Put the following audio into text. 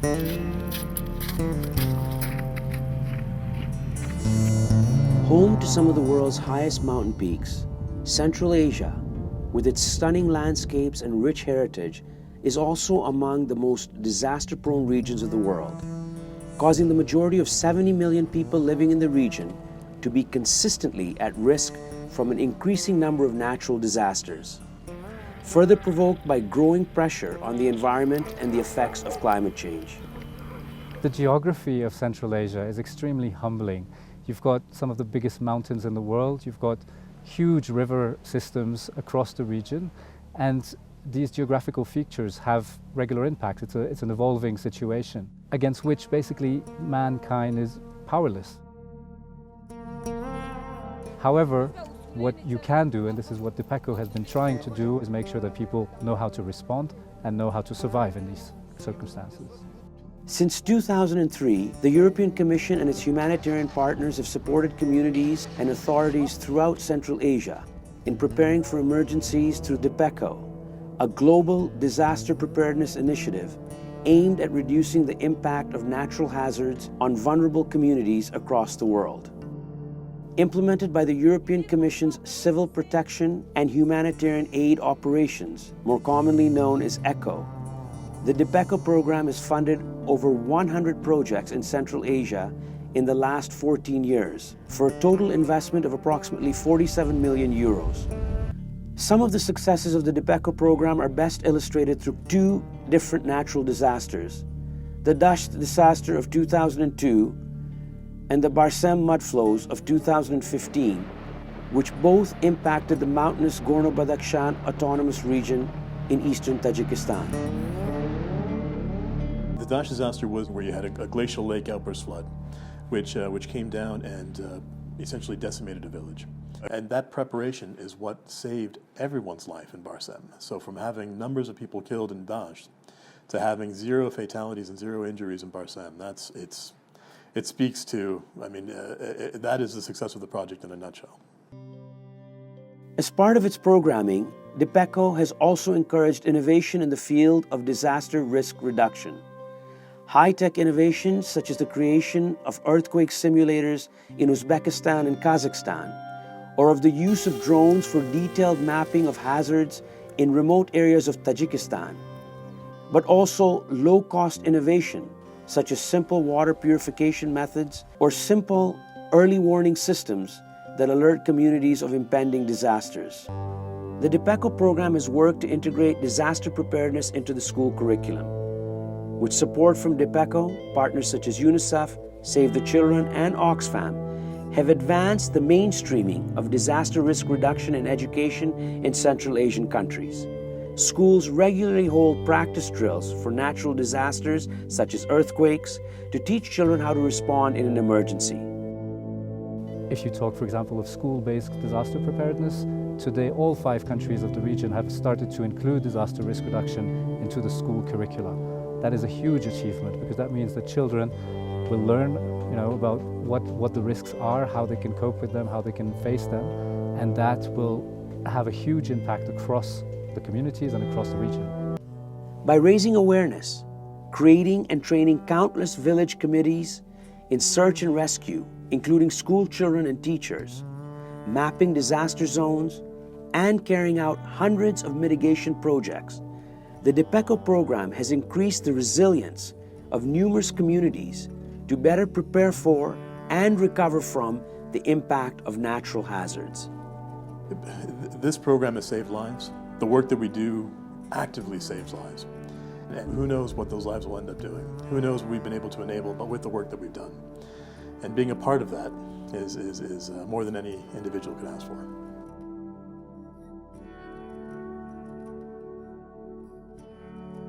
Home to some of the world's highest mountain peaks, Central Asia, with its stunning landscapes and rich heritage, is also among the most disaster-prone regions of the world, causing the majority of 70 million people living in the region to be consistently at risk from an increasing number of natural disasters, further provoked by growing pressure on the environment and the effects of climate change. The geography of Central Asia is extremely humbling. You've got some of the biggest mountains in the world, you've got huge river systems across the region, and these geographical features have regular impact. It's an evolving situation against which basically mankind is powerless. However, what you can do, and this is what DIPECHO has been trying to do, is make sure that people know how to respond and know how to survive in these circumstances. Since 2003, the European Commission and its humanitarian partners have supported communities and authorities throughout Central Asia in preparing for emergencies through DIPECHO, a global disaster preparedness initiative aimed at reducing the impact of natural hazards on vulnerable communities across the world. Implemented by the European Commission's Civil Protection and Humanitarian Aid Operations, more commonly known as ECHO, the DIPECHO program has funded over 100 projects in Central Asia in the last 14 years, for a total investment of approximately 47 million euros. Some of the successes of the DIPECHO program are best illustrated through two different natural disasters: the Dasht disaster of 2002 and the Barsem mudflows of 2015, which both impacted the mountainous Gorno-Badakhshan Autonomous Region in eastern Tajikistan. The Dasht disaster was where you had a glacial lake outburst flood, which came down and essentially decimated a village. And that preparation is what saved everyone's life in Barsem. So from having numbers of people killed in Dasht to having 0 fatalities and 0 injuries in Barsem, it speaks to, that is the success of the project in a nutshell. As part of its programming, DIPECHO has also encouraged innovation in the field of disaster risk reduction. High-tech innovations such as the creation of earthquake simulators in Uzbekistan and Kazakhstan, or of the use of drones for detailed mapping of hazards in remote areas of Tajikistan, but also low-cost innovation such as simple water purification methods or simple early warning systems that alert communities of impending disasters. The DIPECHO program has worked to integrate disaster preparedness into the school curriculum. With support from DIPECHO, partners such as UNICEF, Save the Children, and Oxfam have advanced the mainstreaming of disaster risk reduction in education in Central Asian countries. Schools regularly hold practice drills for natural disasters such as earthquakes to teach children how to respond in an emergency. If you talk, for example, of school-based disaster preparedness, today all 5 countries of the region have started to include disaster risk reduction into the school curricula. That is a huge achievement because that means that children will learn about what the risks are, how they can cope with them, how they can face them, and that will have a huge impact across the communities and across the region. By raising awareness, creating and training countless village committees in search and rescue, including school children and teachers, mapping disaster zones, and carrying out hundreds of mitigation projects, the DIPECHO program has increased the resilience of numerous communities to better prepare for and recover from the impact of natural hazards. This program has saved lives. The work that we do actively saves lives. And who knows what those lives will end up doing? Who knows what we've been able to enable, but with the work that we've done. And being a part of that is more than any individual could ask for.